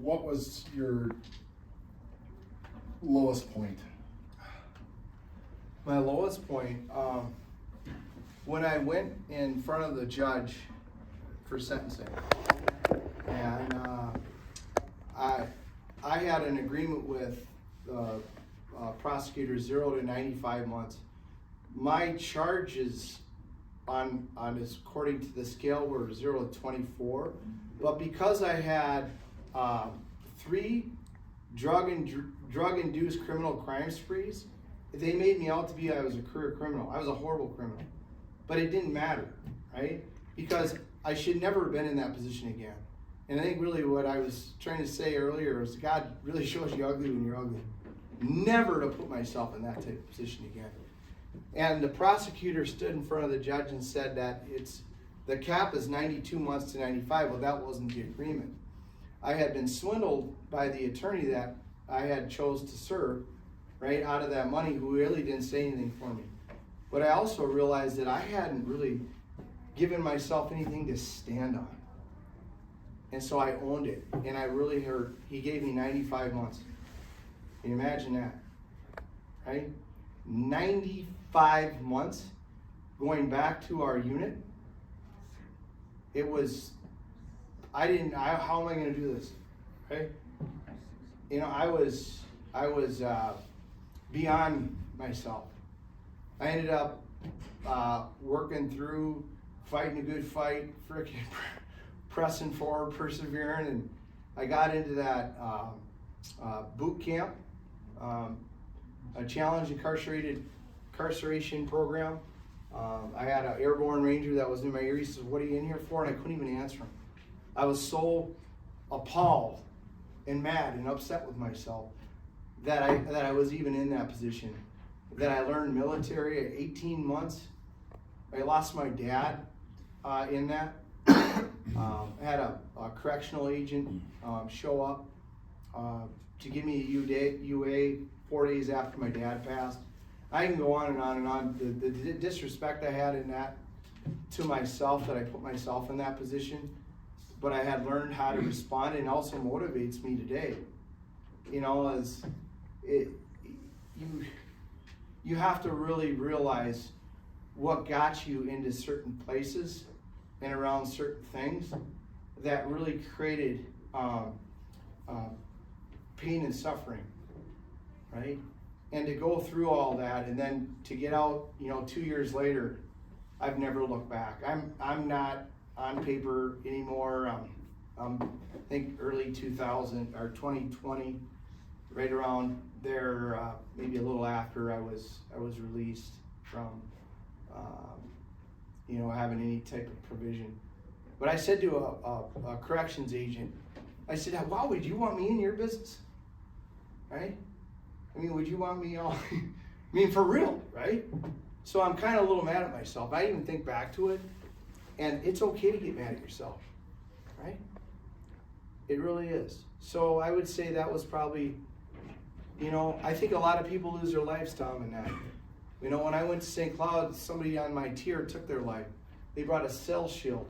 what was your lowest point? My lowest point, when I went in front of the judge for sentencing, and I had an agreement with the prosecutor 0 to 95 months. My charges on according to the scale were 0 to 24, but because I had 3 drug-induced criminal crime sprees, they made me out to be I was a career criminal. I was a horrible criminal, but it didn't matter, right? Because I should never have been in that position again. And I think really what I was trying to say earlier is God really shows you ugly when you're ugly. Never to put myself in that type of position again. And the prosecutor stood in front of the judge and said that the cap is 92 months to 95. Well, that wasn't the agreement. I had been swindled by the attorney that I had chose to serve, right, out of that money, who really didn't say anything for me. But I also realized that I hadn't really given myself anything to stand on. And so I owned it, and I really heard, he gave me 95 months. Can you imagine that, right? 95 months going back to our unit. It was, how am I going to do this, right? You know, I was beyond myself. I ended up working through, fighting a good fight, frickin' pressing forward, persevering, and I got into that boot camp, a challenge incarceration program. I had an airborne ranger that was in my ear. He says, "What are you in here for?" And I couldn't even answer him. I was so appalled and mad and upset with myself that I was even in that position. That I learned military at 18 months. I lost my dad in that. I had a correctional agent show up to give me a UA 4 days after my dad passed. I can go on and on and on. The disrespect I had in that to myself, that I put myself in that position, but I had learned how to respond, and also motivates me today. You know, you have to really realize what got you into certain places and around certain things that really created pain and suffering, right? And to go through all that, and then to get out, you know, 2 years later, I've never looked back. I'm not on paper anymore. I think early 2000 or 2020, right around there, maybe a little after I was released from, you know, having any type of provision. But I said to a corrections agent, I said, "Why would you want me in your business, right? I mean, would you want me all, I mean, for real, right?" So I'm kind of a little mad at myself. I even think back to it, and it's okay to get mad at yourself, right? It really is. So I would say that was probably, you know, I think a lot of people lose their lives, Tom, in that. You know, when I went to St. Cloud, somebody on my tier took their life. They brought a cell shield.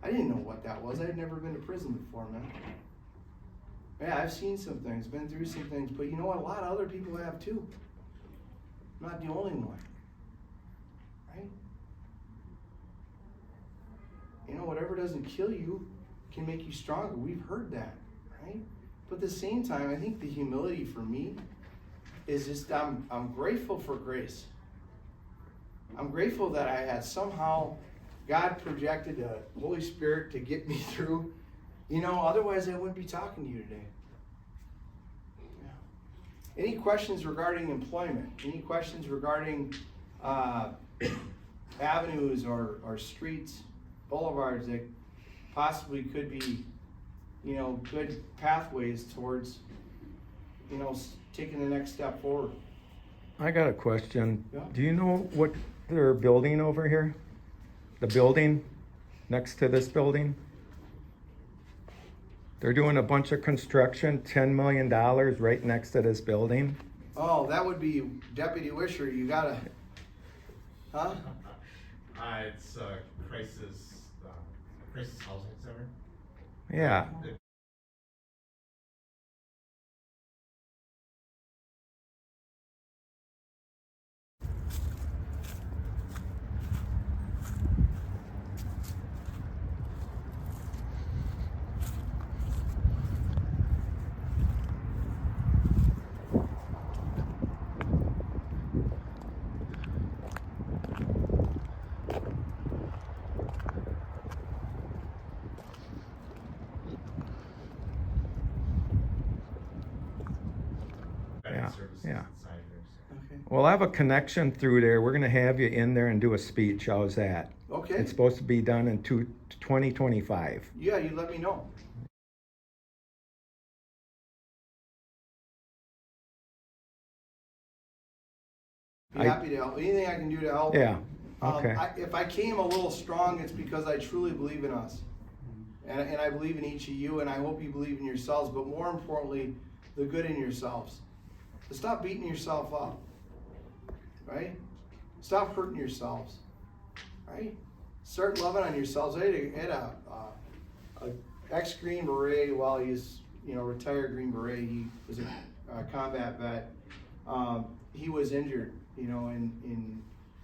I didn't know what that was. I had never been to prison before, man. Yeah, I've seen some things, been through some things, but you know what? A lot of other people have too. I'm not the only one, right? You know, whatever doesn't kill you can make you stronger. We've heard that, right? But at the same time, I think the humility for me is just I'm grateful for grace. I'm grateful that I had somehow, God projected the Holy Spirit to get me through. You know, otherwise I wouldn't be talking to you today. Yeah. Any questions regarding employment? Any questions regarding avenues or streets, boulevards that possibly could be, you know, good pathways towards, you know, taking the next step forward? I got a question. Yeah. Do you know what they're building over here? The building next to this building? They're doing a bunch of construction, $10 million right next to this building. Oh, that would be Deputy Wisher. You gotta, huh? It's Crisis Housing Center. Yeah. Yeah. inside here. So. Okay. Well, I have a connection through there. We're gonna have you in there and do a speech. How's that? Okay. It's supposed to be done in 2025. Yeah, you let me know. Be happy to help. Anything I can do to help. Yeah, okay. If I came a little strong, it's because I truly believe in us. And I believe in each of you, and I hope you believe in yourselves, but more importantly, the good in yourselves. So stop beating yourself up, right? Stop hurting yourselves, right? Start loving on yourselves. I had a ex-Green Beret, while he's, retired Green Beret. He was a combat vet. He was injured, in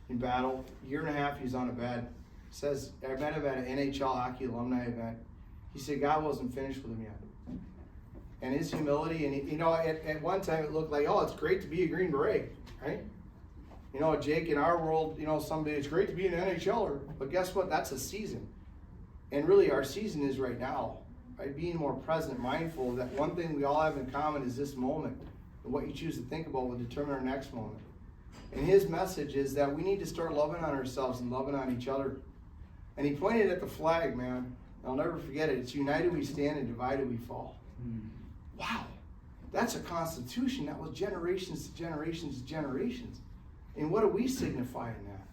battle. A year and a half he's on a bed. Says, I met him at an NHL hockey alumni event. He said God wasn't finished with him yet. And his humility, and at one time it looked like, oh, it's great to be a Green Beret, right? Jake, in our world, someday it's great to be an NHLer, but guess what? That's a season. And really our season is right now, right? Being more present, mindful that one thing we all have in common is this moment. And what you choose to think about will determine our next moment. And his message is that we need to start loving on ourselves and loving on each other. And he pointed at the flag, man. I'll never forget it. It's united we stand and divided we fall. Wow. That's a constitution that was generations to generations to generations. And what do we signify in that?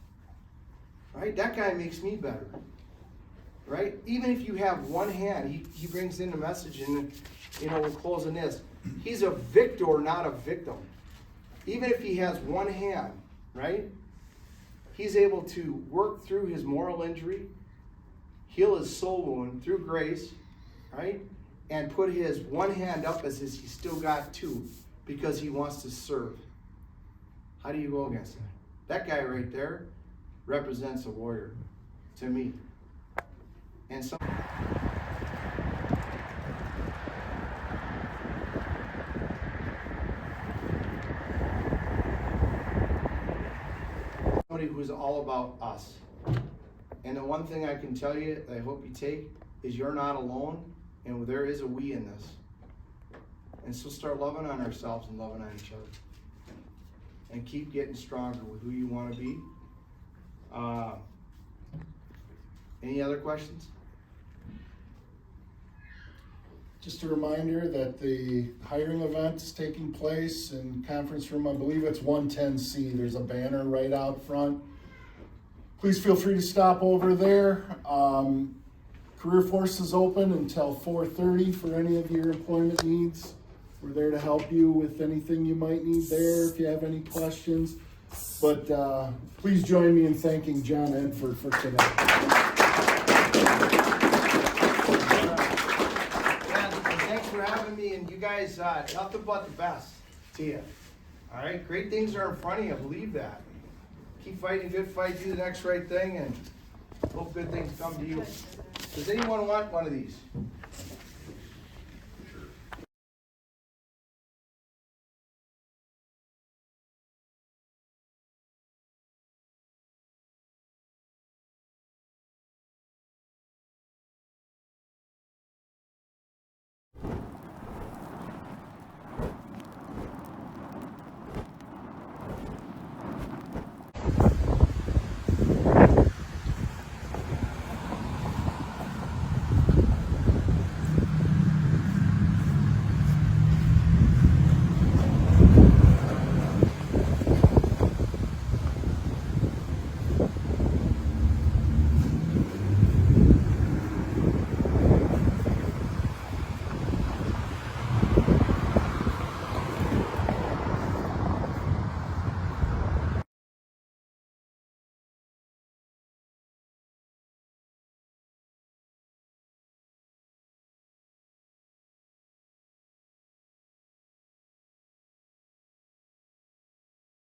Right? That guy makes me better. Right? Even if you have one hand, he brings in the message, and we'll close on this. He's a victor, not a victim. Even if he has one hand, right? He's able to work through his moral injury, heal his soul wound through grace, right? And put his one hand up as if he's still got two, because he wants to serve. How do you go against that? That guy right there represents a warrior to me. And so somebody who's all about us. And the one thing I can tell you that I hope you take is you're not alone, and there is a we in this. And so start loving on ourselves and loving on each other. And keep getting stronger with who you want to be. Any other questions? Just a reminder that the hiring event is taking place in conference room, I believe it's 110C. There's a banner right out front. Please feel free to stop over there. Career Force is open until 4:30 for any of your employment needs. We're there to help you with anything you might need there if you have any questions. But please join me in thanking John Edford for today. Thanks for having me, and you guys, nothing but the best to you. All right, great things are in front of you, believe that. Keep fighting a good fight, do the next right thing, and hope good things come to you. Does anyone want one of these?